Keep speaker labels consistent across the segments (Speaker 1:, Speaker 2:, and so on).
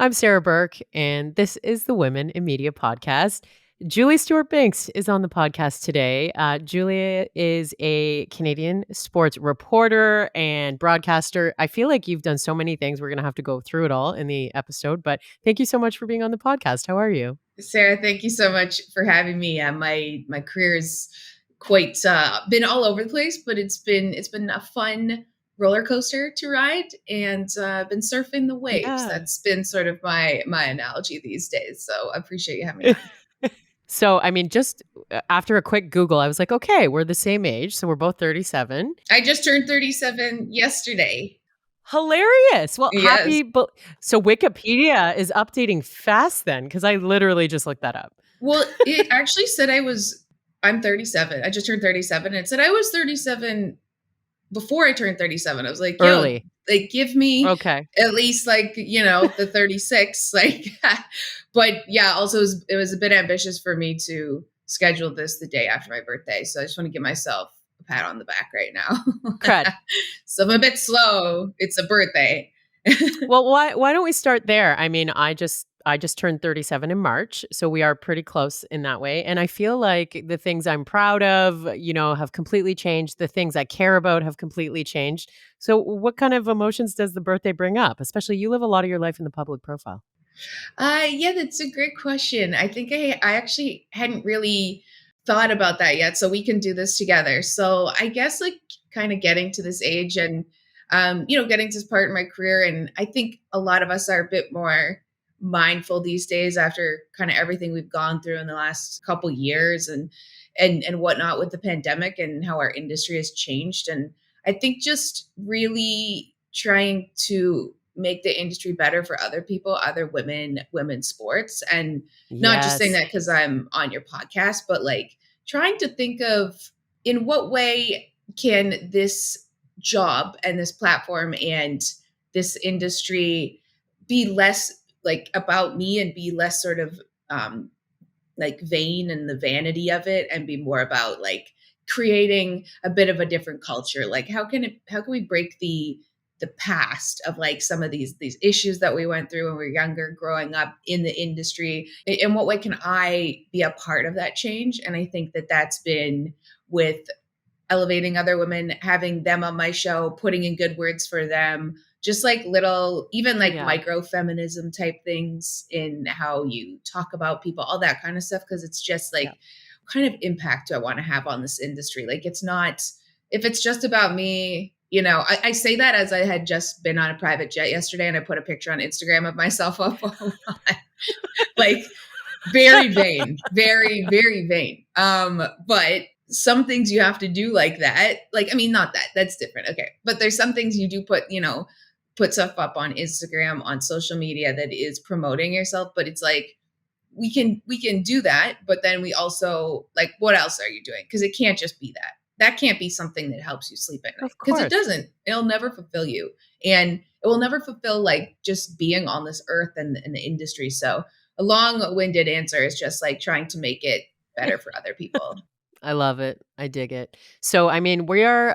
Speaker 1: I'm Sarah Burke, and this is the Women in Media podcast. Julie Stewart-Binks is on the podcast today. Julia is a Canadian sports reporter and broadcaster. I feel like you've done so many things. We're going to have to go through it all in the episode, but thank you so much for being on the podcast. How are you?
Speaker 2: Sarah, thank you so much for having me. My career has quite been all over the place, but it's been a fun roller coaster to ride, and been surfing the waves.
Speaker 1: Yeah.
Speaker 2: That's been sort of my analogy these days. So I appreciate you having me on.
Speaker 1: So, I mean, just after a quick Google, I was like, okay, we're the same age. So we're both 37.
Speaker 2: I just turned 37 yesterday.
Speaker 1: Hilarious. Well,
Speaker 2: Yes.
Speaker 1: so Wikipedia is updating fast then, because I literally just looked that up.
Speaker 2: Well, it actually said I'm 37. I just turned 37. It said I was 37 before I turned 37. I was like, yo,
Speaker 1: Early.
Speaker 2: like give me
Speaker 1: Okay.
Speaker 2: at least the 36. But yeah, also it was a bit ambitious for me to schedule this the day after my birthday. So I just want to give myself a pat on the back right now.
Speaker 1: Cred.
Speaker 2: So I'm a bit slow. It's a birthday.
Speaker 1: Well, why don't we start there? I mean, I just turned 37 in March, so we are pretty close in that way. And I feel like the things I'm proud of, have completely changed. The things I care about have completely changed. So what kind of emotions does the birthday bring up? Especially you live a lot of your life in the public profile.
Speaker 2: Yeah, that's a great question. I think I actually hadn't really thought about that yet. So we can do this together. So I guess kind of getting to this age and, getting to this part in my career. And I think a lot of us are a bit more mindful these days after kind of everything we've gone through in the last couple years and whatnot with the pandemic and how our industry has changed. And I think just really trying to make the industry better for other people, other women's sports. And not just saying
Speaker 1: Yes.
Speaker 2: that because I'm on your podcast, but trying to think of in what way can this job and this platform and this industry be less about me and be less sort of vain and the vanity of it, and be more about creating a bit of a different culture. How can we break the past of some of these issues that we went through when we were younger growing up in the industry? In what way can I be a part of that change? And I think that that's been with elevating other women, having them on my show, putting in good words for them, just little, even micro feminism type things in how you talk about people, all that kind of stuff. Cause it's just what kind of impact do I want to have on this industry? It's not, if it's just about me, I say that as I had just been on a private jet yesterday and I put a picture on Instagram of myself up very vain, very, very vain. But some things you have to do like that. Not that, that's different. Okay. But there's some things you do put stuff up on Instagram, on social media that is promoting yourself, but it's we can do that, but then we also what else are you doing? Because it can't just be that. That can't be something that helps you sleep at night, because it doesn't. It'll never fulfill you, and it will never fulfill just being on this earth and in the industry. So a long-winded answer is just trying to make it better for other people.
Speaker 1: I love it. I dig it. So, I mean, we are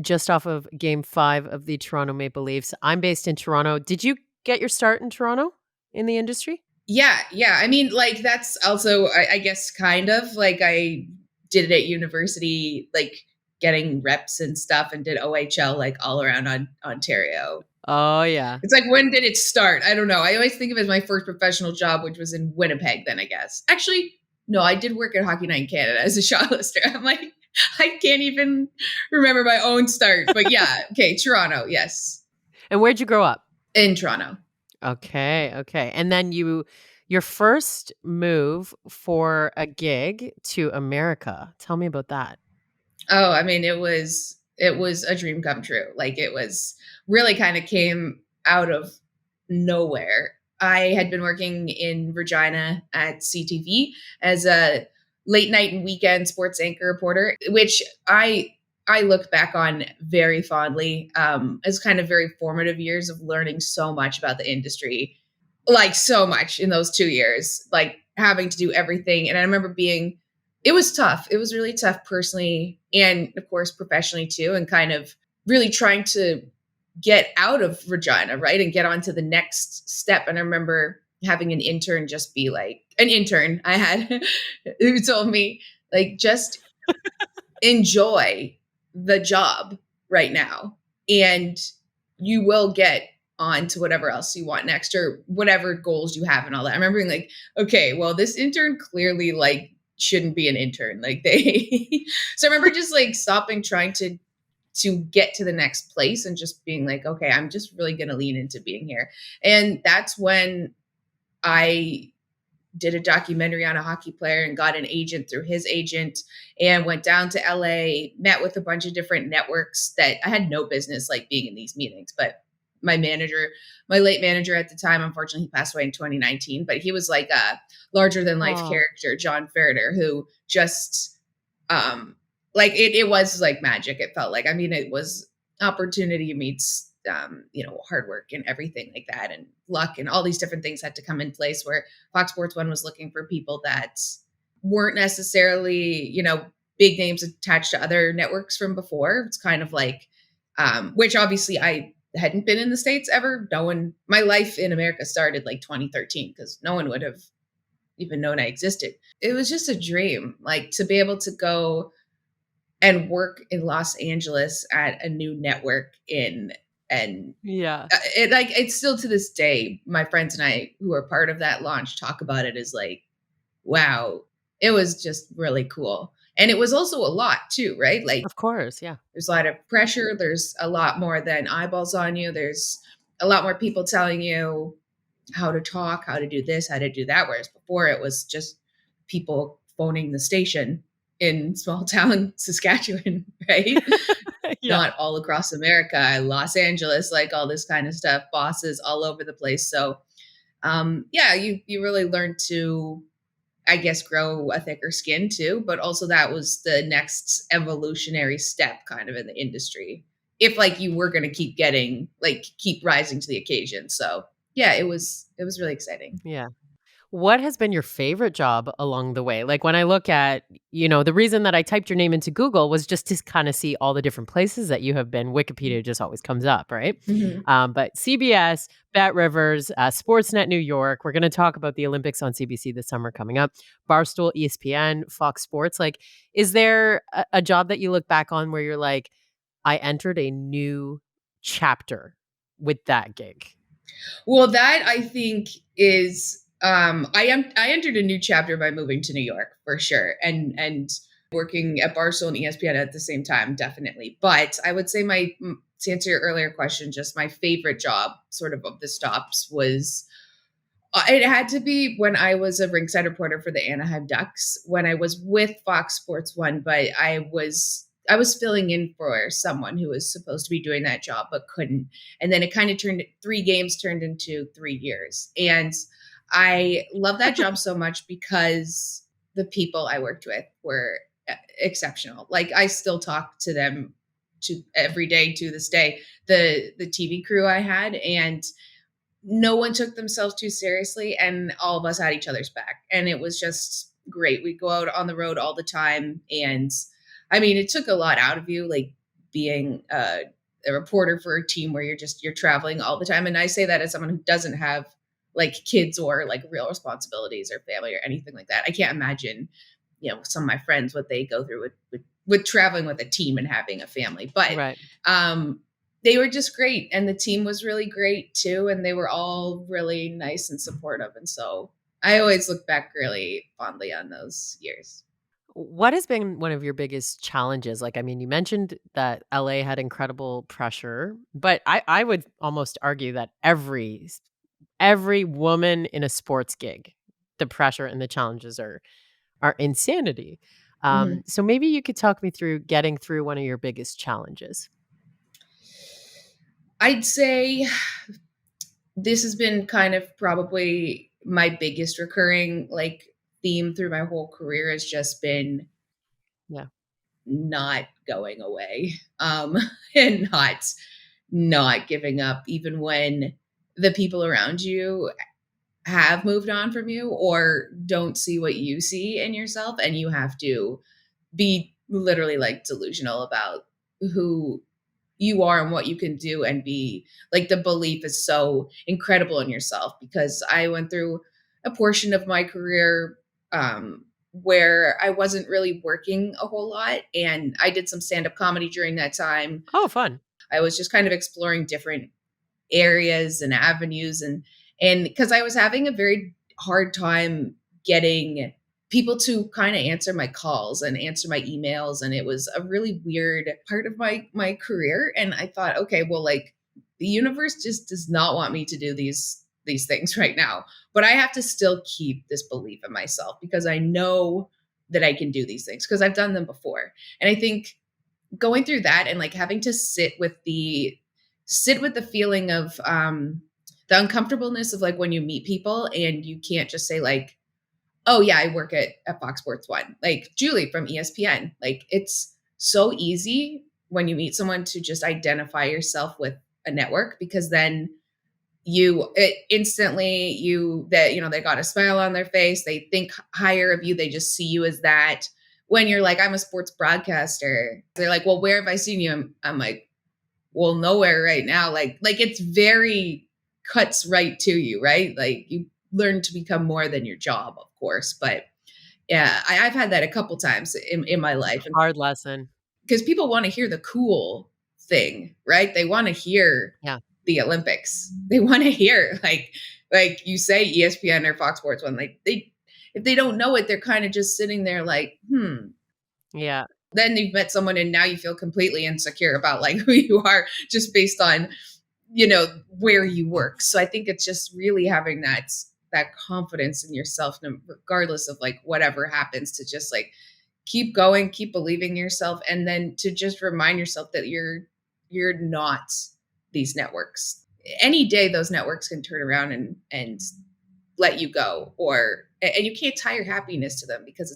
Speaker 1: just off of Game 5 of the Toronto Maple Leafs. I'm based in Toronto. Did you get your start in Toronto in the industry?
Speaker 2: Yeah. I mean, that's also, I guess, kind of I did it at university, getting reps and stuff, and did OHL all around Ontario.
Speaker 1: Oh, yeah.
Speaker 2: It's when did it start? I don't know. I always think of it as my first professional job, which was in Winnipeg then, I guess. Actually, no, I did work at Hockey Night in Canada as a shot lister. I'm I can't even remember my own start. But yeah, okay, Toronto, yes.
Speaker 1: And where'd you grow up?
Speaker 2: In Toronto.
Speaker 1: Okay. And then your first move for a gig to America. Tell me about that.
Speaker 2: Oh, I mean, it was a dream come true. It was really kind of came out of nowhere. I had been working in Regina at CTV as a late night and weekend sports anchor reporter, which I look back on very fondly as kind of very formative years of learning so much about the industry, so much in those 2 years, having to do everything. And I remember it was tough. It was really tough personally and of course professionally too, and kind of really trying to get out of Regina, right? And get on to the next step. And I remember having an intern just be like, an intern I had who told me, like, just enjoy the job right now. And you will get on to whatever else you want next or whatever goals you have and all that. I remember being like, okay, well, this intern clearly like shouldn't be an intern. Like they so I remember just like stopping trying to get to the next place and just being like, okay, I'm just really gonna lean into being here. And that's when I did a documentary on a hockey player and got an agent through his agent and went down to LA, met with a bunch of different networks that I had no business like being in these meetings. But my manager, my late manager at the time, unfortunately, he passed away in 2019, but he was like a larger than life
Speaker 1: Oh,
Speaker 2: character, John Ferreter, who just, like it was like magic. It felt like, I mean, it was opportunity meets hard work and everything like that, and luck and all these different things had to come in place where Fox Sports One was looking for people that weren't necessarily, big names attached to other networks from before. It's kind of like, which obviously I hadn't been in the States ever. No one, my life in America started like 2013 because no one would have even known I existed. It was just a dream, like to be able to go and work in Los Angeles at a new network and
Speaker 1: yeah.
Speaker 2: it like it's still to this day my friends and I who are part of that launch talk about it as like, wow, it was just really cool. And it was also a lot too, right? Like
Speaker 1: Of course, yeah.
Speaker 2: there's a lot of pressure, there's a lot more than eyeballs on you, there's a lot more people telling you how to talk, how to do this, how to do that. Whereas before it was just people phoning the station in small town Saskatchewan, right?
Speaker 1: Yeah.
Speaker 2: Not all across America, Los Angeles, like all this kind of stuff, bosses all over the place. So yeah, you really learn to, I guess, grow a thicker skin too. But also that was the next evolutionary step kind of in the industry. If like you were gonna keep getting like keep rising to the occasion. So yeah, it was really exciting.
Speaker 1: Yeah. What has been your favorite job along the way? Like, when I look at, the reason that I typed your name into Google was just to kinda see all the different places that you have been. Wikipedia just always comes up, right?
Speaker 2: Mhm.
Speaker 1: But CBS, Bet Rivers, Sportsnet New York, we're gonna talk about the Olympics on CBC this summer coming up, Barstool, ESPN, Fox Sports. Like, is there a job that you look back on where you're like, "I entered a new chapter with that gig?"
Speaker 2: Well, that I think is I entered a new chapter by moving to New York for sure, and working at Barstool and ESPN at the same time, definitely. But I would say to answer your earlier question, just my favorite job, sort of the stops, was it had to be when I was a rinkside reporter for the Anaheim Ducks when I was with Fox Sports One, but I was filling in for someone who was supposed to be doing that job but couldn't. And then it kind of turned 3 games turned into 3 years. And I love that job so much because the people I worked with were exceptional. Like I still talk to them to every day to this day. The TV crew I had, and no one took themselves too seriously, and all of us had each other's back, and it was just great. We'd go out on the road all the time, and I mean it took a lot out of you, like being a reporter for a team where you're traveling all the time. And I say that as someone who doesn't have like kids or like real responsibilities or family or anything like that. I can't imagine, some of my friends what they go through with traveling with a team and having a family. But
Speaker 1: Right.
Speaker 2: um they were just great, and the team was really great too, and they were all really nice and supportive. And so I always look back really fondly on those years.
Speaker 1: What has been one of your biggest challenges? Like, I mean, you mentioned that LA had incredible pressure, but I would almost argue that every woman in a sports gig, the pressure and the challenges are insanity.
Speaker 2: Mhm.
Speaker 1: So maybe you could talk me through getting through one of your biggest challenges.
Speaker 2: I'd say this has been kind of probably my biggest recurring like theme through my whole career has just been
Speaker 1: Yeah.
Speaker 2: not going away, and not giving up even when the people around you have moved on from you or don't see what you see in yourself, and you have to be literally like delusional about who you are and what you can do and be like the belief is so incredible in yourself because I went through a portion of my career where I wasn't really working a whole lot and I did some stand-up comedy during that time.
Speaker 1: Oh, fun.
Speaker 2: I was just kind of exploring different areas and avenues and because I was having a very hard time getting people to kind of answer my calls and answer my emails and it was a really weird part of my career and I thought okay well like the universe just does not want me to do these things right now but I have to still keep this belief in myself because I know that I can do these things because I've done them before and I think going through that and like having to sit with the feeling of the uncomfortableness of like when you meet people and you can't just say like oh yeah I work at Fox Sports 1 like Julie from ESPN like it's so easy when you meet someone to just identify yourself with a network because then instantly you that you know they got a smile on their face they think higher of you they just see you as that when you're like I'm a sports broadcaster they're like well where have I seen you I'm like well nowhere right now like it's very cuts right to you right like you learn to become more than your job of course but yeah I've had that a couple times in my life
Speaker 1: Hard lesson.
Speaker 2: because people want to hear the cool thing, right? They want to hear
Speaker 1: Yeah.
Speaker 2: the Olympics. They want to hear like you say ESPN or Fox Sports 1 like they if they don't know it they're kind of just sitting there like
Speaker 1: Yeah.
Speaker 2: then you've met someone and now you feel completely insecure about like who you are just based on where you work. So I think it's just really having that confidence in yourself regardless of like whatever happens to just like keep going, keep believing in yourself, and then to just remind yourself that you're not these networks. Any day those networks can turn around and let you go and you can't tie your happiness to them because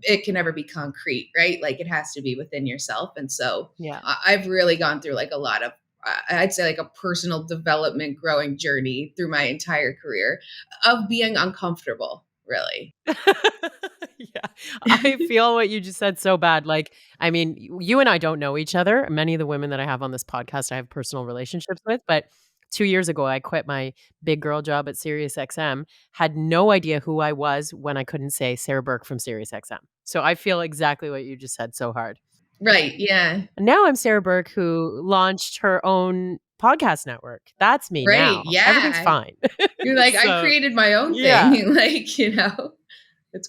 Speaker 2: it can never be concrete, right? Like it has to be within yourself. And so
Speaker 1: Yeah.
Speaker 2: I've really gone through like a lot of I'd say like a personal development growing journey through my entire career of being uncomfortable, really.
Speaker 1: Yeah. I feel what you just said so bad. Like, I mean, you and I don't know each other. Many of the women that I have on this podcast, I have personal relationships with, but 2 years ago, I quit my big girl job at SiriusXM, had no idea who I was when I couldn't say Sarah Burke from SiriusXM. So I feel exactly what you just said so hard.
Speaker 2: Right. Yeah.
Speaker 1: And now I'm Sarah Burke who launched her own podcast network. That's me
Speaker 2: Right.
Speaker 1: now. Everything's
Speaker 2: Yeah.
Speaker 1: fine.
Speaker 2: You're like, I
Speaker 1: So,
Speaker 2: created my own
Speaker 1: yeah.
Speaker 2: thing. Like, it's
Speaker 1: Yeah,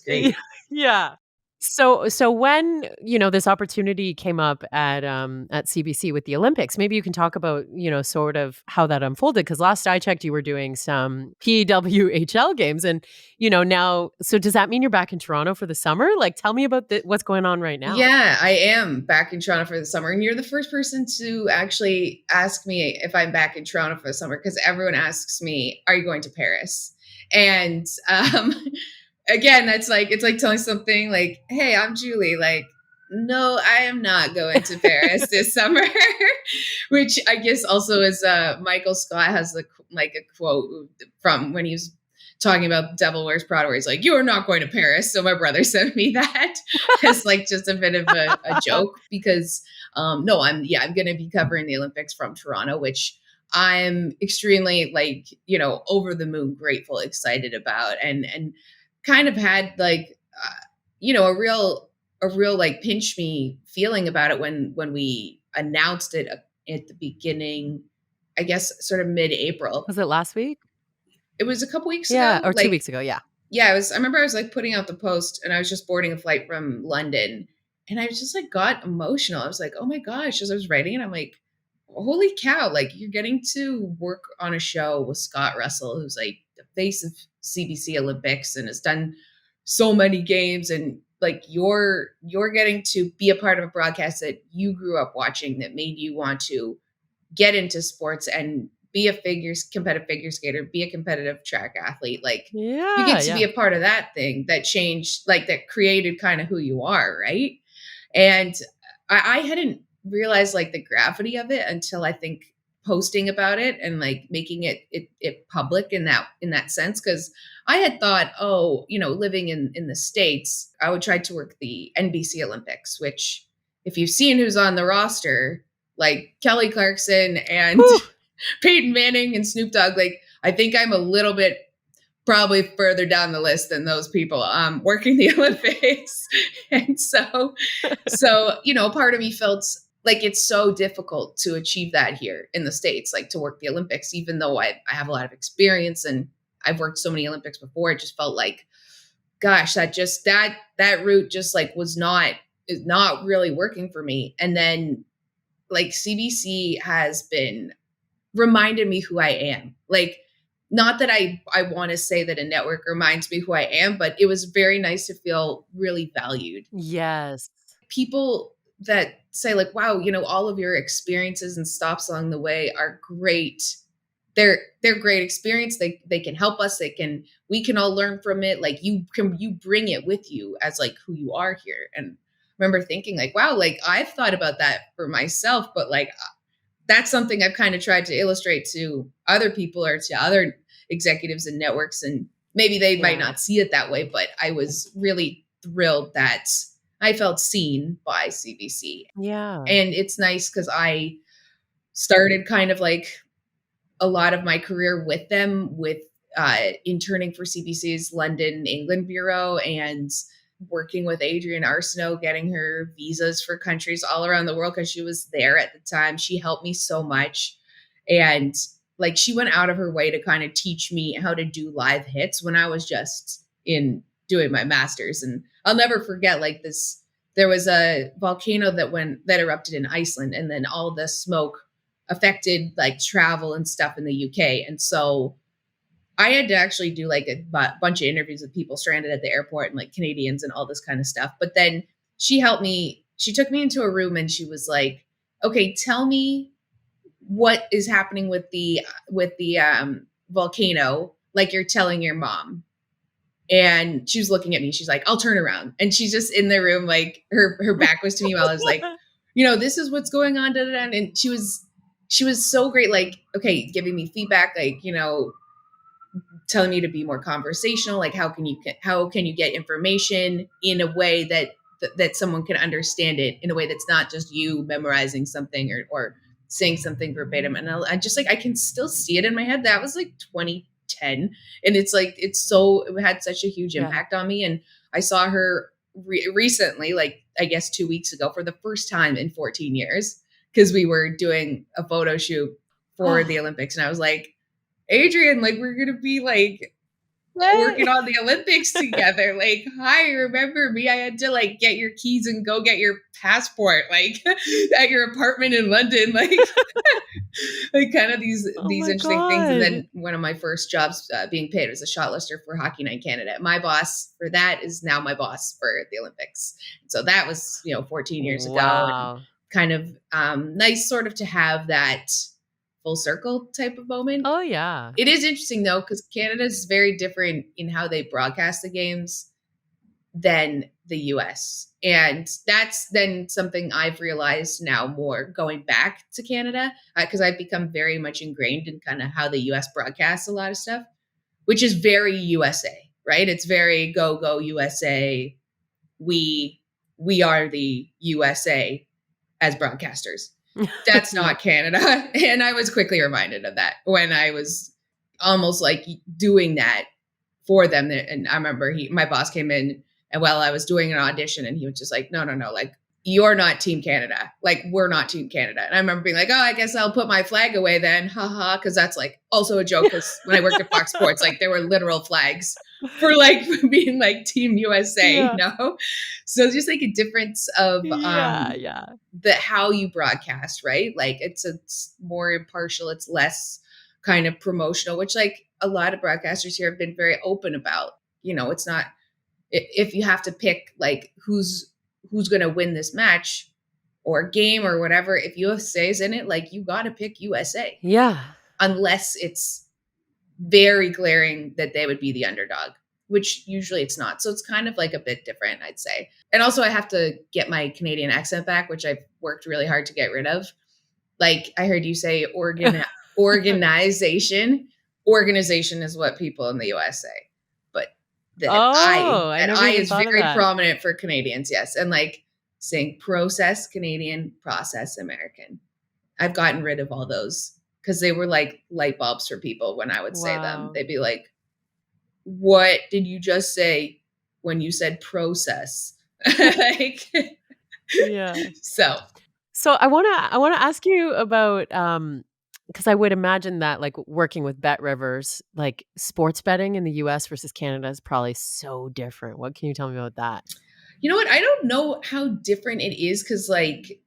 Speaker 2: great.
Speaker 1: yeah. So when, this opportunity came up at CBC with the Olympics, maybe you can talk about, sort of how that unfolded. Because last I checked, you were doing some PWHL games and, now so does that mean you're back in Toronto for the summer? Like, tell me about what's going on right now.
Speaker 2: Yeah, I am back in Toronto for the summer. And you're the first person to actually ask me if I'm back in Toronto for the summer because everyone asks me, are you going to Paris? And again, that's like it's like telling something like, "Hey, I'm Julie." Like, no, I am not going to Paris this summer. Which I guess also is Michael Scott has like a quote from when he was talking about Devil Wears Prada, where he's like, "You are not going to Paris." So my brother sent me that as like just a bit of a joke because no, I'm going to be covering the Olympics from Toronto, which I'm extremely like over the moon grateful, excited about, and kind of had like a real like pinch me feeling about it when we announced it at the beginning, I guess sort of mid-April.
Speaker 1: Was it last week?
Speaker 2: It was a couple weeks
Speaker 1: Yeah,
Speaker 2: ago.
Speaker 1: or 2
Speaker 2: Like
Speaker 1: weeks ago, yeah.
Speaker 2: yeah, I remember I was like putting out the post and I was just boarding a flight from London and I was just like got emotional. I was like, oh my gosh, as I was writing it, I'm like, holy cow, like you're getting to work on a show with Scott Russell, who's like the face of CBC Olympics and has done so many games and like you're getting to be a part of a broadcast that you grew up watching that made you want to get into sports and be a competitive figure skater, be a competitive track athlete. Like you
Speaker 1: Yeah,
Speaker 2: get to be
Speaker 1: yeah.
Speaker 2: a part of that thing that changed, like that created kind of who you are, right? And I hadn't realized like the gravity of it until I think posting about it and like making it public in that sense because I had thought, oh, living in the States, I would try to work the NBC Olympics, which if you've seen who's on the roster, like Kelly Clarkson and
Speaker 1: Whew.
Speaker 2: Peyton Manning and Snoop Dogg. Like, I think I'm a little bit probably further down the list than those people working the Olympics. And so, part of me felt like it's so difficult to achieve that here in the States, like to work the Olympics, even though I have a lot of experience and I've worked so many Olympics before. It just felt like, gosh, that route just like is not really working for me. And then like CBC has been reminded me who I am. Like, not that I want to say that a network reminds me who I am, but it was very nice to feel really valued.
Speaker 1: Yes.
Speaker 2: People that say like, wow, all of your experiences and stops along the way are great. They're great experience. They can help us. We can all learn from it. Like you bring it with you as like who you are here. And I remember thinking like, wow, like I've thought about that for myself, but like that's something I've kind of tried to illustrate to other people or to other executives and networks. And maybe they might
Speaker 1: Yeah.
Speaker 2: not see it that way, but I was really thrilled that I felt seen by CBC.
Speaker 1: Yeah.
Speaker 2: And it's nice because I started kind of like a lot of my career with them with interning for CBC's London, England bureau and working with Adrienne Arsenault, getting her visas for countries all around the world because she was there at the time. She helped me so much. And like she went out of her way to kind of teach me how to do live hits when I was just in doing my master's. And I'll never forget like this. There was a volcano that erupted in Iceland, and then all the smoke affected like travel and stuff in the UK. And so I had to actually do like a bunch of interviews with people stranded at the airport and like Canadians and all this kind of stuff. But then she helped me. She took me into a room and she was like, "Okay, tell me what is happening with the volcano, like you're telling your mom." And she was looking at me. She's like, "I'll turn around," and she's just in the room, like her back was to me while I was like, "This is what's going on." Da, da, da. And she was so great, like, okay, giving me feedback, like, telling me to be more conversational, like how can you get information in a way that someone can understand it in a way that's not just you memorizing something or saying something verbatim. And I just like I can still see it in my head. That was like 2010, and it's like it had such a huge
Speaker 1: Yeah.
Speaker 2: impact on me. And I saw her recently, like I guess 2 weeks ago, for the first time in 14 years because we were doing a photo shoot for the
Speaker 1: Oh,
Speaker 2: Olympics, and I was like, Adrienne, like we're gonna be like working
Speaker 1: yay.
Speaker 2: on the Olympics together. Like, hi, remember me? I had to like get your keys and go get your passport, like at your apartment in London, like like kind of
Speaker 1: Oh
Speaker 2: these
Speaker 1: my
Speaker 2: interesting things. And
Speaker 1: God.
Speaker 2: then one of my first jobs being paid was a shot lister for Hockey Night Canada. My boss for that is now my boss for the Olympics. So that was 14 years ago, and
Speaker 1: Wow.
Speaker 2: kind of nice sort of to have that full circle type of moment.
Speaker 1: Oh, yeah.
Speaker 2: It is interesting though, because Canada is very different in how they broadcast the games than the US. And that's then something I've realized now more going back to Canada, because I've become very much ingrained in kind of how the US broadcasts a lot of stuff, which is very USA, right? It's very go USA. We we are the USA as broadcasters. That's
Speaker 1: Yeah.
Speaker 2: not Canada. And I was quickly reminded of that when I was almost like doing that for them. And I remember my boss came in and while I was doing an audition and he was just like, no, like you're not Team Canada. Like we're not Team Canada. And I remember being like, oh, I guess I'll put my flag away then. Haha. Cause that's like also a joke. Cause when I worked at Fox Sports, like there were literal flags for like being like Team USA,
Speaker 1: Yeah.
Speaker 2: So just like a difference of
Speaker 1: Yeah, yeah.
Speaker 2: the how you broadcast, right? Like it's more impartial, it's less kind of promotional, which like a lot of broadcasters here have been very open about. It's not if you have to pick like who's going to win this match or game or whatever, if USA is in it, like you got to pick USA
Speaker 1: Yeah.
Speaker 2: unless it's very glaring that they would be the underdog, which usually it's not. So it's kind of like a bit different, I'd say. And also I have to get my Canadian accent back, which I've worked really hard to get rid of. Like I heard you say organization. Organization is what people in the US say. But the
Speaker 1: Oh, I
Speaker 2: that
Speaker 1: never
Speaker 2: I
Speaker 1: even
Speaker 2: is
Speaker 1: thought of
Speaker 2: very
Speaker 1: that.
Speaker 2: prominent for Canadians, yes. And like saying process Canadian, process American. I've gotten rid of all those because they were like light bulbs for people when I would say them.
Speaker 1: Wow.
Speaker 2: They'd be like, what did you just say when you said process? Like,
Speaker 1: Yeah.
Speaker 2: so
Speaker 1: So I wanna ask you about, because I would imagine that, like, working with Bet Rivers, like, sports betting in the US versus Canada is probably so different. What can you tell me about that?
Speaker 2: you know what? I don't know how different it is because, like,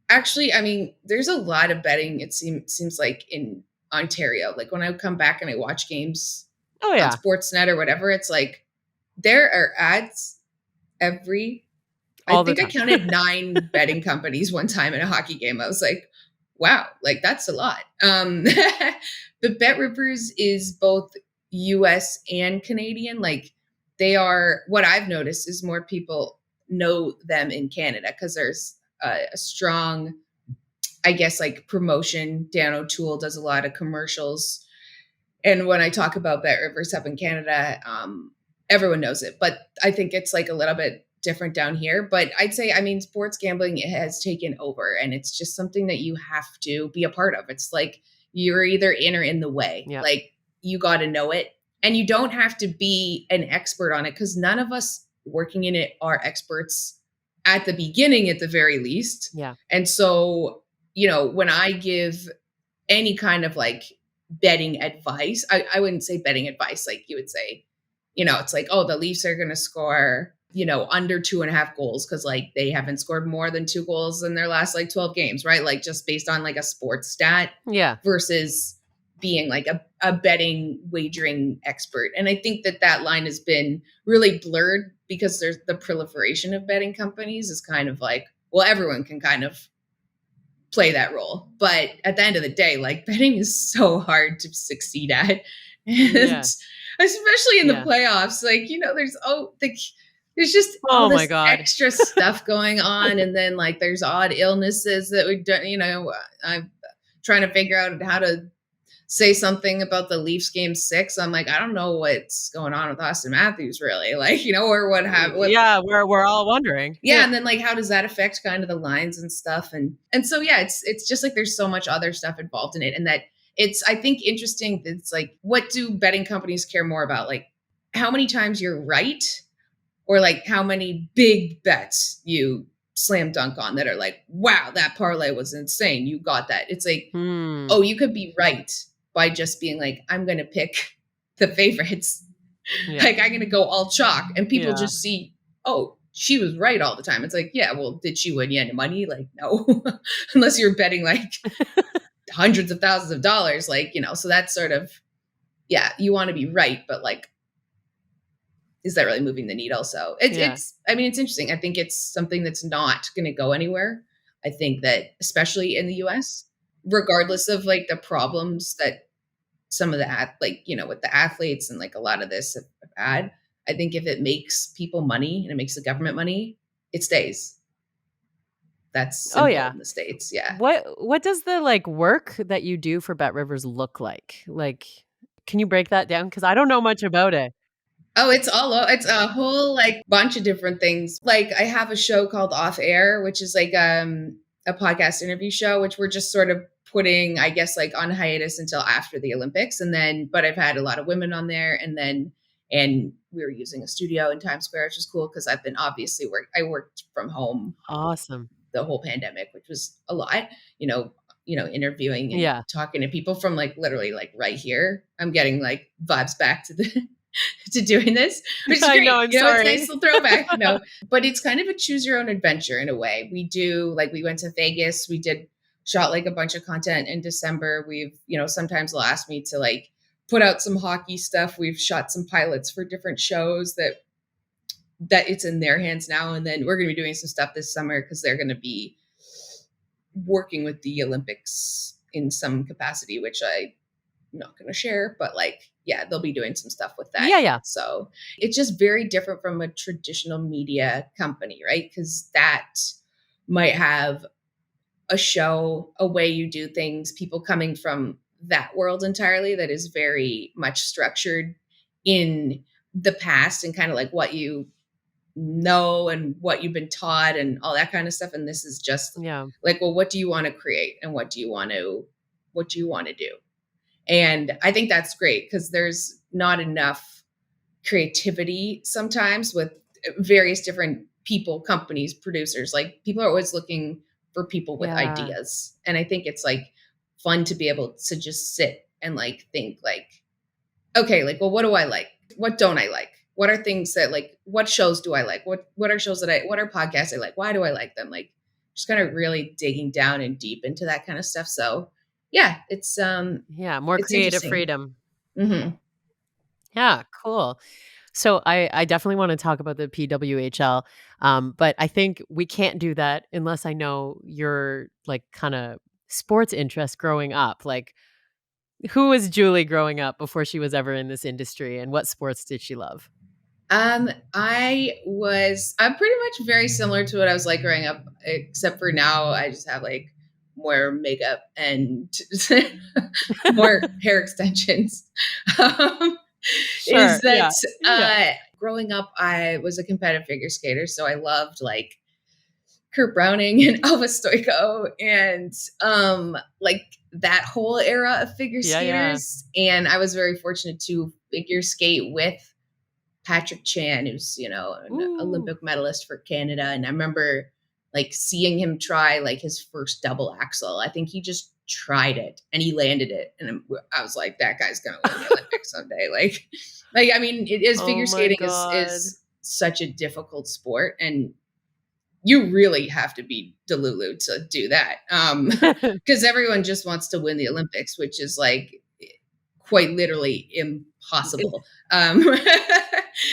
Speaker 2: actually, I mean, there's a lot of betting. It seems like in Ontario. Like when I come back and I watch games
Speaker 1: Oh,
Speaker 2: on
Speaker 1: yeah.
Speaker 2: Sportsnet or whatever, it's like there are ads every. I
Speaker 1: All the
Speaker 2: think I
Speaker 1: time.
Speaker 2: counted 9 betting companies one time in a hockey game. I was like, wow, like that's a lot. But Bet Rivers is both US and Canadian. Like they are, what I've noticed is more people know them in Canada because there's a strong, I guess, like promotion. Dan O'Toole does a lot of commercials. And when I talk about Bet Rivers up in Canada, everyone knows it. But I think it's like a little bit different down here. But I'd say, I mean, sports gambling has taken over, and it's just something that you have to be a part of. It's like you're either in or in the way.
Speaker 1: Yeah.
Speaker 2: Like you got to know it, and you don't have to be an expert on it because none of us working in it are experts at the beginning, at the very least.
Speaker 1: Yeah.
Speaker 2: And so, you know, when I give any kind of like betting advice. I wouldn't say betting advice. Like you would say, you know, it's like, oh, the Leafs are going to score, you know, under 2.5 goals because like they haven't scored more than 2 goals in their last like 12 games, right? Like just based on like a sports stat
Speaker 1: Yeah.
Speaker 2: versus being like a betting wagering expert. And I think that that line has been really blurred because there's the proliferation of betting companies is kind of like, well, everyone can kind of play that role. But at the end of the day, like betting is so hard to succeed at. And
Speaker 1: Yeah.
Speaker 2: especially in the
Speaker 1: Yeah.
Speaker 2: playoffs, like, you know, there's just all
Speaker 1: Oh my
Speaker 2: this
Speaker 1: god.
Speaker 2: extra stuff going on. And then like there's odd illnesses that we don't, you know, I'm trying to figure out how to say something about the Leafs game 6. I'm like, I don't know what's going on with Austin Matthews really. Like, you know, or what
Speaker 1: Yeah, we're all wondering.
Speaker 2: yeah,
Speaker 1: Yeah.
Speaker 2: and then like how does that affect kind of the lines and stuff, and so yeah, it's just like there's so much other stuff involved in it, and that it's, I think, interesting. It's like, what do betting companies care more about, like how many times you're right, or like how many big bets you slam dunk on that are like, wow, that parlay was insane, you got that. It's like,
Speaker 1: Hmm.
Speaker 2: oh, you could be right by just being like, I'm gonna pick the favorites.
Speaker 1: Yeah.
Speaker 2: Like I'm going to go all chalk, and people
Speaker 1: Yeah.
Speaker 2: just see, oh, she was right all the time. It's like, yeah, well, did she win you any money? Like, no, unless you're betting like hundreds of thousands of dollars, like, you know, so that's sort of, yeah, you want to be right, but like, is that really moving the needle? So
Speaker 1: Yeah.
Speaker 2: I mean, it's interesting. I think it's something that's not going to go anywhere. I think that especially in the US, regardless of like the problems that some of that, like, you know, with the athletes and like a lot of this have had, I think if it makes people money and it makes the government money, it stays. That's
Speaker 1: Oh,
Speaker 2: simple
Speaker 1: yeah.
Speaker 2: in the States. Yeah.
Speaker 1: What does the, like, work that you do for Bet Rivers look like? Like, can you break that down? Because I don't know much about it.
Speaker 2: Oh, it's a whole like bunch of different things. Like I have a show called Off Air, which is like a podcast interview show, which we're just sort of putting, I guess, like on hiatus until after the Olympics. And then, but I've had a lot of women on there, and we were using a studio in Times Square, which is cool because I've been obviously I worked from home
Speaker 1: Awesome.
Speaker 2: the whole pandemic, which was a lot, you know, interviewing and
Speaker 1: Yeah.
Speaker 2: talking to people from like literally like right here. I'm getting like vibes back to the to doing this, which is
Speaker 1: I
Speaker 2: great.
Speaker 1: know, I'm
Speaker 2: You know, it's a
Speaker 1: sorry.
Speaker 2: nice little throwback, you know, but it's kind of a choose your own adventure in a way. We do like, we went to Vegas, we did shot like a bunch of content in December. We've, you know, sometimes they'll ask me to like put out some hockey stuff. We've shot some pilots for different shows that it's in their hands now. And then we're going to be doing some stuff this summer because they're going to be working with the Olympics in some capacity, which I'm not going to share, but like, yeah, they'll be doing some stuff with that.
Speaker 1: Yeah, yeah.
Speaker 2: So it's just very different from a traditional media company, right? Because that might have a show, a way you do things, people coming from that world entirely that is very much structured in the past and kind of like what you know and what you've been taught and all that kind of stuff. And this is just
Speaker 1: Yeah.
Speaker 2: like, well, what do you want to create and what do you want to do? And I think that's great because there's not enough creativity sometimes with various different people, companies, producers. Like people are always looking for people with
Speaker 1: Yeah.
Speaker 2: ideas. And I think it's like fun to be able to just sit and like think like, okay, like, well, what do I like? What don't I like? What are things that like, what shows do I like? What are shows that what are podcasts I like? Why do I like them? Like just kind of really digging down and deep into that kind of stuff. So yeah,
Speaker 1: Yeah, more
Speaker 2: it's
Speaker 1: creative
Speaker 2: interesting.
Speaker 1: freedom.
Speaker 2: Hmm.
Speaker 1: Yeah, cool. So I definitely want to talk about the PWHL, but I think we can't do that unless I know your like kind of sports interest growing up. Like, who was Julie growing up before she was ever in this industry, and what sports did she love?
Speaker 2: I'm pretty much very similar to what I was like growing up, except for now I just have like more makeup and more hair extensions. Um, is
Speaker 1: Sure.
Speaker 2: that
Speaker 1: Yeah. Yeah.
Speaker 2: growing up, I was a competitive figure skater, so I loved like Kurt Browning and Elvis Stoiko and like that whole era of figure
Speaker 1: Yeah. Yeah.
Speaker 2: skaters. And I was very fortunate to figure skate with Patrick Chan, who's, you know, an
Speaker 1: Ooh.
Speaker 2: Olympic medalist for Canada. And I remember like seeing him try like his first double axel. I think he just tried it and he landed it. And I was like, that guy's going to win the Olympics someday. I mean, it is
Speaker 1: Oh
Speaker 2: figure
Speaker 1: my
Speaker 2: skating
Speaker 1: god.
Speaker 2: is such a difficult sport. And you really have to be Delulu to do that. Because everyone just wants to win the Olympics, which is like quite literally impossible.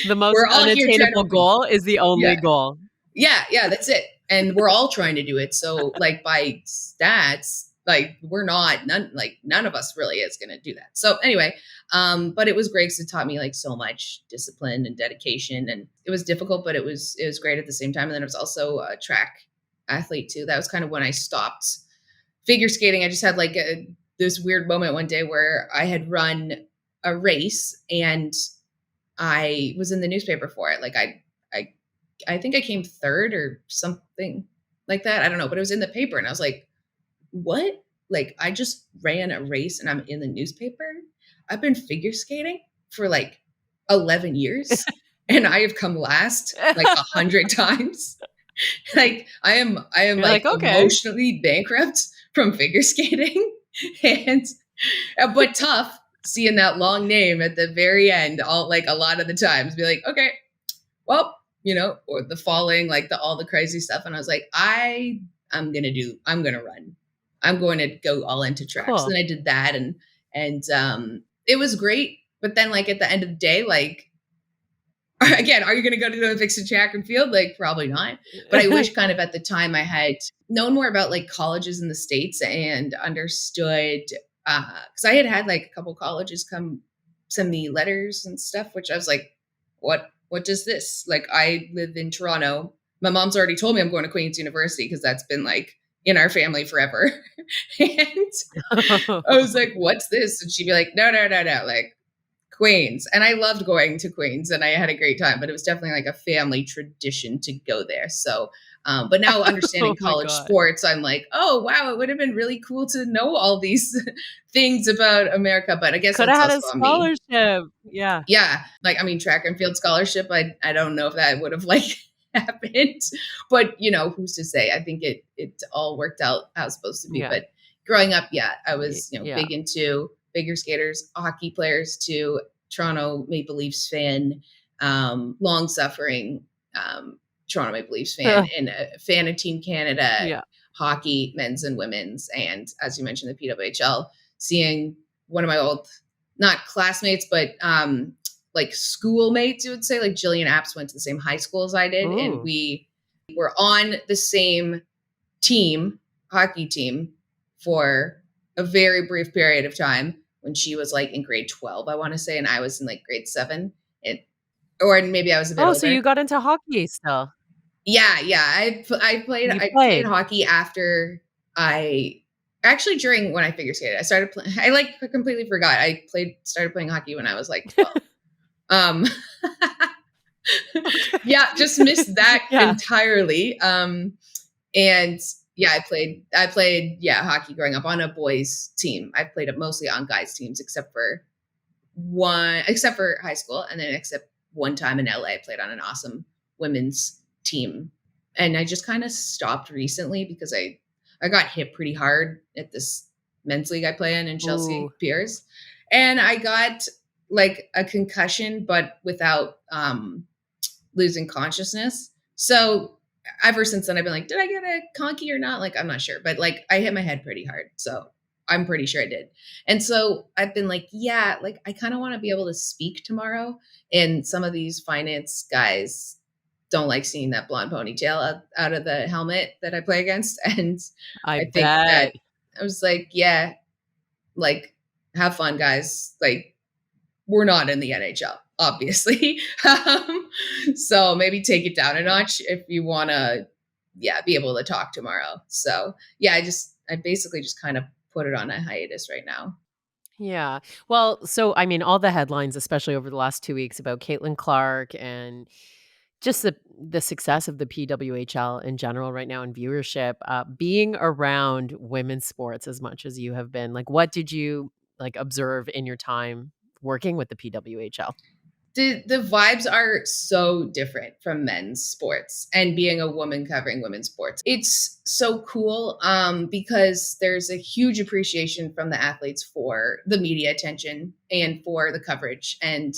Speaker 1: The most
Speaker 2: We're all here trying
Speaker 1: unattainable
Speaker 2: to win.
Speaker 1: goal is the only
Speaker 2: Yeah.
Speaker 1: goal.
Speaker 2: Yeah, yeah, that's it. And we're all trying to do it. So like by stats, like we're not none of us really is going to do that. So anyway, but it was great because it taught me like so much discipline and dedication, and it was difficult, but it was great at the same time. And then it was also a track athlete too. That was kind of when I stopped figure skating. I just had like this weird moment one day where I had run a race and I was in the newspaper for it. Like I I think I came third or something like that. I don't know, but it was in the paper and I was like, what? Like I just ran a race and I'm in the newspaper. I've been figure skating for like 11 years and I have come last like 100 times. Like I am
Speaker 1: You're
Speaker 2: like
Speaker 1: like, "Okay."
Speaker 2: emotionally bankrupt from figure skating and but tough seeing that long name at the very end all like a lot of the times be like, okay, well, you know, or the falling, like all the crazy stuff. And I was like, I'm gonna run. I'm going to go all into tracks.
Speaker 1: Cool.
Speaker 2: And I did that and it was great. But then like at the end of the day, like again, are you gonna go to the Olympics in track and field? Like probably not. But I wish kind of at the time I had known more about like colleges in the States and understood because I had like a couple colleges come send me letters and stuff, which I was like, what does this? Like I live in Toronto. My mom's already told me I'm going to Queen's University because that's been like in our family forever. And I was like, what's this? And she'd be like, no, no, no, no, like Queens. And I loved going to Queens and I had a great time, but it was definitely like a family tradition to go there. So, but now understanding
Speaker 1: Oh my
Speaker 2: college
Speaker 1: god.
Speaker 2: sports, I'm like, oh, wow, it would have been really cool to know all these things about America. But I guess
Speaker 1: Coulda
Speaker 2: that's
Speaker 1: had a
Speaker 2: also on me.
Speaker 1: scholarship. Yeah.
Speaker 2: Yeah. Like, I mean, track and field scholarship, I don't know if that would have like happened, but you know, who's to say? I think it all worked out how it's supposed to be.
Speaker 1: Yeah.
Speaker 2: But growing up, yeah, I was, you know,
Speaker 1: Yeah.
Speaker 2: big into figure skaters, hockey players too, Toronto Maple Leafs fan, long suffering Toronto Maple Leafs fan,
Speaker 1: Ugh.
Speaker 2: and a fan of Team Canada,
Speaker 1: Yeah.
Speaker 2: hockey, men's and women's. And as you mentioned, the PWHL, seeing one of my old, not classmates, but like schoolmates, you would say, like Jillian Apps went to the same high school as I did. And
Speaker 1: Ooh.
Speaker 2: we were on the same team, hockey team, for a very brief period of time when she was like in grade 12, I want to say, and I was in like grade 7. It, or maybe I was a bit
Speaker 1: Oh, so
Speaker 2: older.
Speaker 1: you got into hockey still?
Speaker 2: Yeah, yeah. I played
Speaker 1: You
Speaker 2: I played
Speaker 1: played?
Speaker 2: hockey after I actually during when I figure skated. I started playing. I like completely forgot. I started playing hockey when I was like 12. Um
Speaker 1: Okay.
Speaker 2: Yeah, just missed that
Speaker 1: Yeah.
Speaker 2: entirely. And yeah, I played yeah, hockey growing up on a boys team. I played it mostly on guys teams except for high school, and then except one time in LA I played on an awesome women's team. And I just kind of stopped recently because I got hit pretty hard at this men's league I play in
Speaker 1: Ooh,
Speaker 2: Chelsea Piers. And I got like a concussion but without losing consciousness. So ever since then, I've been like, did I get a conky or not? Like, I'm not sure, but like, I hit my head pretty hard. So I'm pretty sure I did. And so I've been like, yeah, like, I kind of want to be able to speak tomorrow. And some of these finance guys don't like seeing that blonde ponytail out of the helmet that I play against. And
Speaker 1: I
Speaker 2: I think that
Speaker 1: bet.
Speaker 2: I was like, yeah, like, have fun, guys. Like, we're not in the NHL, obviously. So maybe take it down a notch if you want to, yeah, be able to talk tomorrow. So yeah, I basically just kind of put it on a hiatus right now.
Speaker 1: Yeah. Well, so I mean, all the headlines, especially over the last 2 weeks about Caitlin Clark and just the success of the PWHL in general right now in viewership, being around women's sports as much as you have been, like, what did you, like, observe in your time working with the PWHL?
Speaker 2: The vibes are so different from men's sports and being a woman covering women's sports. It's so cool because there's a huge appreciation from the athletes for the media attention and for the coverage. And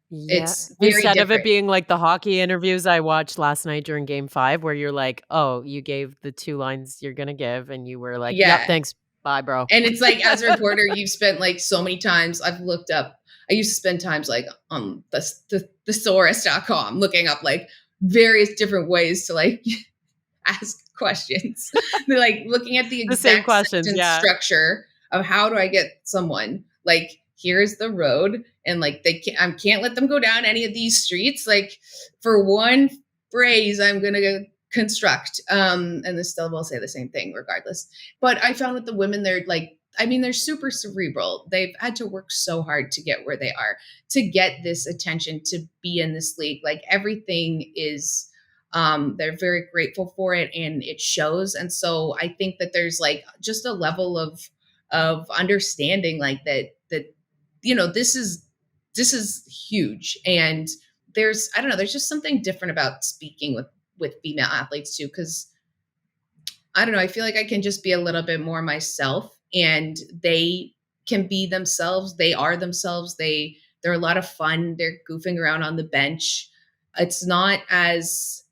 Speaker 1: Yeah.
Speaker 2: it's very
Speaker 1: Instead of it
Speaker 2: different.
Speaker 1: being like the hockey interviews I watched last night during game 5 where you're like, "Oh, you gave the 2 lines you're gonna give," and you were like, "Yep,
Speaker 2: Yeah.
Speaker 1: thanks. Bye, bro."
Speaker 2: And it's like, as a reporter, you've spent like so many times. I've looked up, I used to spend times like on the thesaurus.com looking up like various different ways to like ask questions. They're like looking at the
Speaker 1: The same
Speaker 2: exact
Speaker 1: questions,
Speaker 2: sentence
Speaker 1: yeah.
Speaker 2: structure of how do I get someone like, here's the road, and like I can't let them go down any of these streets. Like for one phrase, I'm gonna construct. And this still will say the same thing regardless. But I found with the women, they're like, I mean, they're super cerebral. They've had to work so hard to get where they are, to get this attention, to be in this league. Like everything is they're very grateful for it and it shows. And so I think that there's like just a level of understanding like that this is huge. And there's, I don't know, there's just something different about speaking with female athletes too, because I don't know, I feel like I can just be a little bit more myself and they can be themselves. They are themselves. They're a lot of fun. They're goofing around on the bench. It's not as,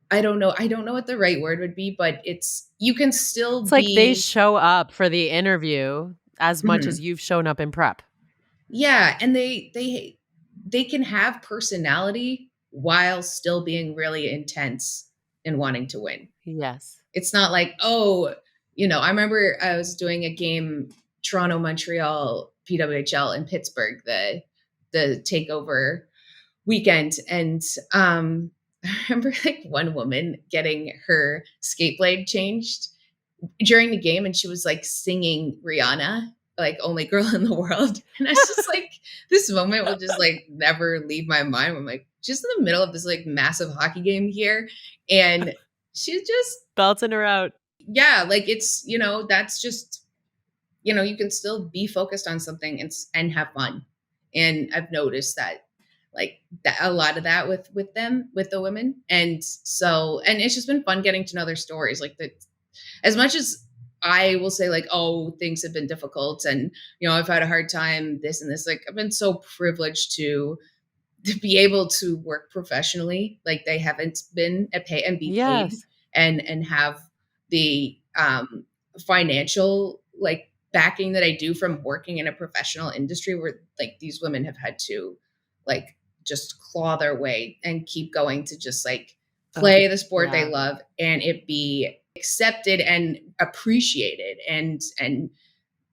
Speaker 2: I don't know what the right word would be, but it's, you can still
Speaker 1: It's like they
Speaker 2: be,
Speaker 1: show up for the interview as much as
Speaker 2: mhm.
Speaker 1: you've shown up in prep.
Speaker 2: Yeah, and they can have personality while still being really intense and wanting to win.
Speaker 1: Yes.
Speaker 2: It's not like, oh, I remember I was doing a game, Toronto, Montreal, PWHL in Pittsburgh, the takeover weekend. And I remember like one woman getting her skate blade changed during the game, and she was like singing Rihanna, like "Only Girl in the World." And I was just like, this moment will just like never leave my mind. I'm like, just in the middle of this like massive hockey game here, and she's just,
Speaker 1: Belting her out.
Speaker 2: yeah, like it's, that's just, you can still be focused on something and have fun. And I've noticed that like that, a lot of that with the women. And so, and it's just been fun getting to know their stories. Like the, as much as I will say like, oh, things have been difficult and, I've had a hard time, this and this, like I've been so privileged to be able to work professionally. Like they haven't been a pay and be paid
Speaker 1: Yes.
Speaker 2: and have the financial like backing that I do from working in a professional industry where like these women have had to like just claw their way and keep going to just like play the sport they
Speaker 1: Yeah.
Speaker 2: love and it be accepted and appreciated and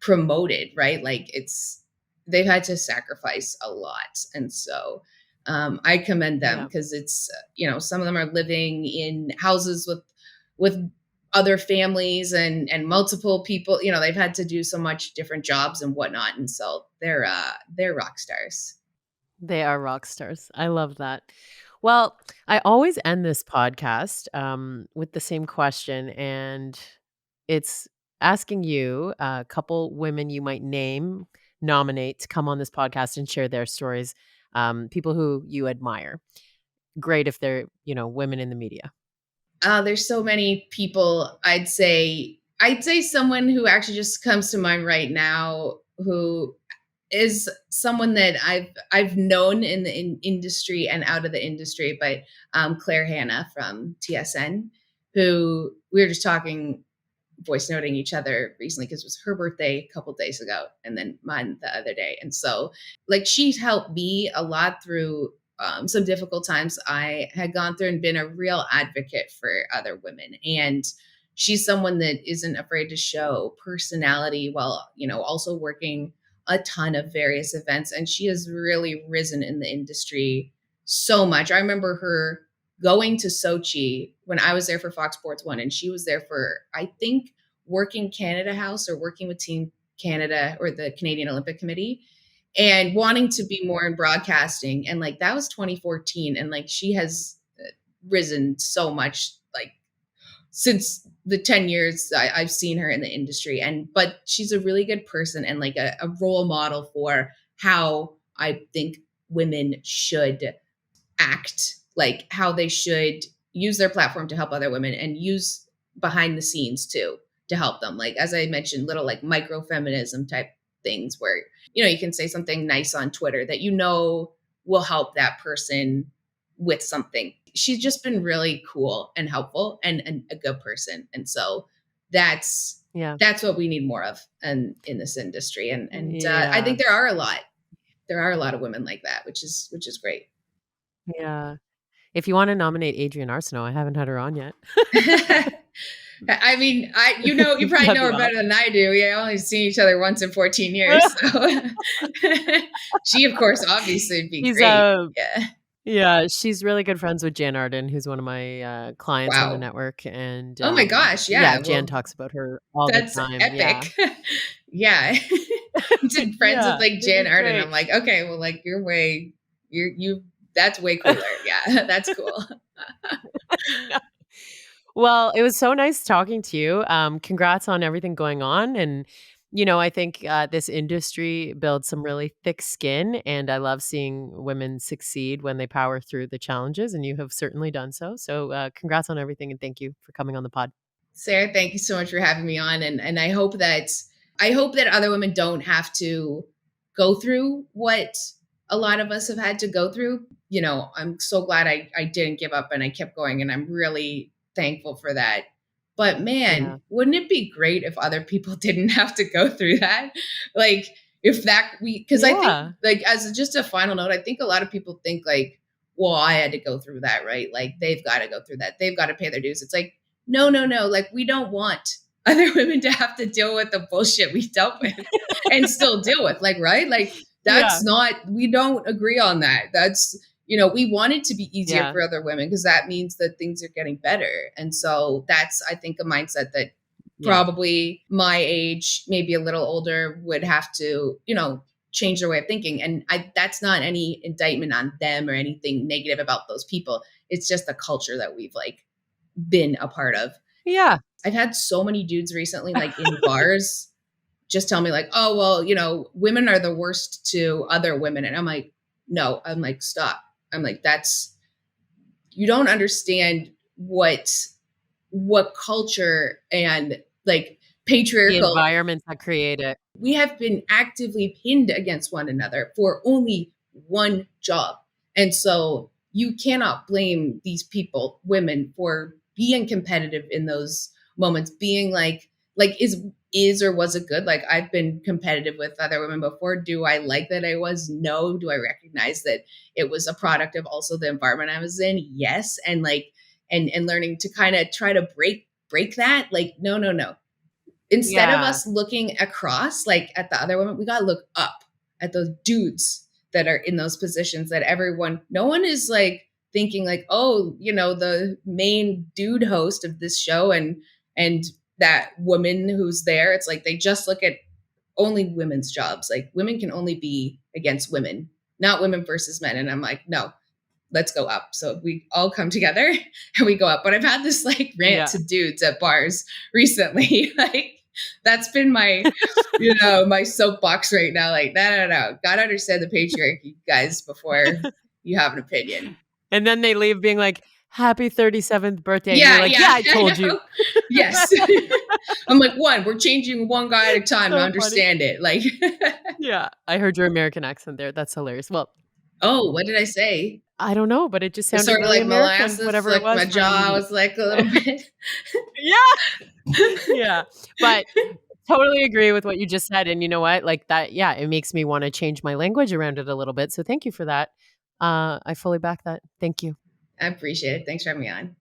Speaker 2: promoted, right? Like it's, they've had to sacrifice a lot. And so I commend them
Speaker 1: Yeah.
Speaker 2: because it's, some of them are living in houses with other families and multiple people, they've had to do so much different jobs and whatnot. And so they're rock stars.
Speaker 1: They are rock stars. I love that. Well, I always end this podcast with the same question, and it's asking you a couple women you might nominate to come on this podcast and share their stories. People who you admire. Great if they're, women in the media.
Speaker 2: There's so many people. I'd say someone who actually just comes to mind right now, who is someone that I've known in the industry and out of the industry, but Claire Hanna from TSN, who we were just talking, voice noting each other recently because it was her birthday a couple days ago and then mine the other day. And so, like, she's helped me a lot through some difficult times I had gone through and been a real advocate for other women. And she's someone that isn't afraid to show personality while, also working a ton of various events. And she has really risen in the industry so much. I remember her going to Sochi when I was there for Fox Sports 1, and she was there for, I think, working Canada House or working with Team Canada or the Canadian Olympic Committee, and wanting to be more in broadcasting. And like that was 2014, and like she has risen so much, like, since the 10 years I've seen her in the industry. But she's a really good person and like a role model for how I think women should act, like how they should use their platform to help other women and use behind the scenes too to help them. Like, as I mentioned, little like micro feminism type things where, you can say something nice on Twitter that will help that person with something. She's just been really cool and helpful and a good person. And so that's
Speaker 1: Yeah.
Speaker 2: that's what we need more of in this industry. And I
Speaker 1: Yeah.
Speaker 2: think there are a lot. There are a lot of women like that, which is great.
Speaker 1: Yeah. If you want to nominate Adrienne Arsenault, I haven't had her on yet.
Speaker 2: I mean, you probably
Speaker 1: That'd
Speaker 2: know
Speaker 1: be
Speaker 2: her better
Speaker 1: awesome.
Speaker 2: than I do. We only seen each other once in 14 years. So she, of course, obviously would be
Speaker 1: She's
Speaker 2: great. Yeah.
Speaker 1: Yeah, she's really good friends with Jan Arden, who's one of my clients on the
Speaker 2: Wow.
Speaker 1: network, and
Speaker 2: Oh my gosh.
Speaker 1: yeah,
Speaker 2: Yeah.
Speaker 1: Jan
Speaker 2: Well,
Speaker 1: talks about her all the
Speaker 2: that's
Speaker 1: time. Yeah,
Speaker 2: epic. Yeah. To friends with
Speaker 1: yeah,
Speaker 2: like
Speaker 1: it
Speaker 2: Jan
Speaker 1: was
Speaker 2: Arden.
Speaker 1: great.
Speaker 2: I'm like, okay, well, like that's way cooler. Yeah. That's cool.
Speaker 1: No. Well, it was so nice talking to you. Congrats on everything going on, and I think this industry builds some really thick skin, and I love seeing women succeed when they power through the challenges, and you have certainly done so. So, congrats on everything, and thank you for coming on the pod.
Speaker 2: Sarah, thank you so much for having me on. And I hope that other women don't have to go through what a lot of us have had to go through. I'm so glad I didn't give up and I kept going, and I'm really thankful for that. But
Speaker 1: Yeah,
Speaker 2: man, wouldn't it be great if other people didn't have to go through that? Like, if that we because I think,
Speaker 1: yeah,
Speaker 2: like, as just a final note, I think a lot of people think like, well, I had to go through that, right? Like, they've got to go through that. They've got to pay their dues. It's like, no, no, no. Like, we don't want other women to have to deal with the bullshit we dealt with and still deal with. Like, right? Like,
Speaker 1: yeah,
Speaker 2: we don't agree on that. We want it to be easier
Speaker 1: yeah,
Speaker 2: for other women because that means that things are getting better. And so that's, I think, a mindset that
Speaker 1: yeah.
Speaker 2: probably my age, maybe a little older, would have to, change their way of thinking. And that's not any indictment on them or anything negative about those people. It's just the culture that we've like been a part of.
Speaker 1: Yeah.
Speaker 2: I've had so many dudes recently, like in bars, just tell me like, oh, well, women are the worst to other women. And I'm like, no, I'm like, stop. I'm like, you don't understand what culture and like
Speaker 1: The
Speaker 2: patriarchal.
Speaker 1: environments that create it.
Speaker 2: We have been actively pinned against one another for only one job. And so you cannot blame these people, women, for being competitive in those moments, being like is or was it good? Like, I've been competitive with other women before. Do I like that I was? No. Do I recognize that it was a product of also the environment I was in? Yes. And like and learning to kind of try to break that. Like, no, no, no, instead of
Speaker 1: Yeah.
Speaker 2: us looking across like at the other women, we got to look up at those dudes that are in those positions, that no one is like thinking like, oh, the main dude host of this show and that woman who's there. It's like they just look at only women's jobs. Like, women can only be against women, not women versus men. And I'm like, no, let's go up. So we all come together and we go up. But I've had this like rant
Speaker 1: Yeah.
Speaker 2: to dudes at bars recently. Like that's been my, my soapbox right now. Like, no. Gotta understand the patriarchy, guys, before you have an opinion.
Speaker 1: And then they leave being like, "Happy 37th birthday." And you're
Speaker 2: Yeah,
Speaker 1: like, "Yeah,
Speaker 2: yeah,
Speaker 1: I
Speaker 2: I
Speaker 1: told you."
Speaker 2: know. Yes. I'm like, we're changing one guy at a time to
Speaker 1: So funny.
Speaker 2: understand it. Like,
Speaker 1: Yeah. I heard your American accent there. That's hilarious. Well,
Speaker 2: oh, what did I say?
Speaker 1: I don't know, but it just
Speaker 2: It's
Speaker 1: sounded
Speaker 2: sort of
Speaker 1: really
Speaker 2: like
Speaker 1: American,
Speaker 2: molasses,
Speaker 1: whatever it
Speaker 2: like my
Speaker 1: was
Speaker 2: jaw
Speaker 1: from
Speaker 2: was like a little bit.
Speaker 1: Yeah. Yeah. But totally agree with what you just said, and you know what? Like that yeah, it makes me wanna change my language around it a little bit, so thank you for that. I fully back that. Thank you.
Speaker 2: I appreciate it. Thanks for having me on.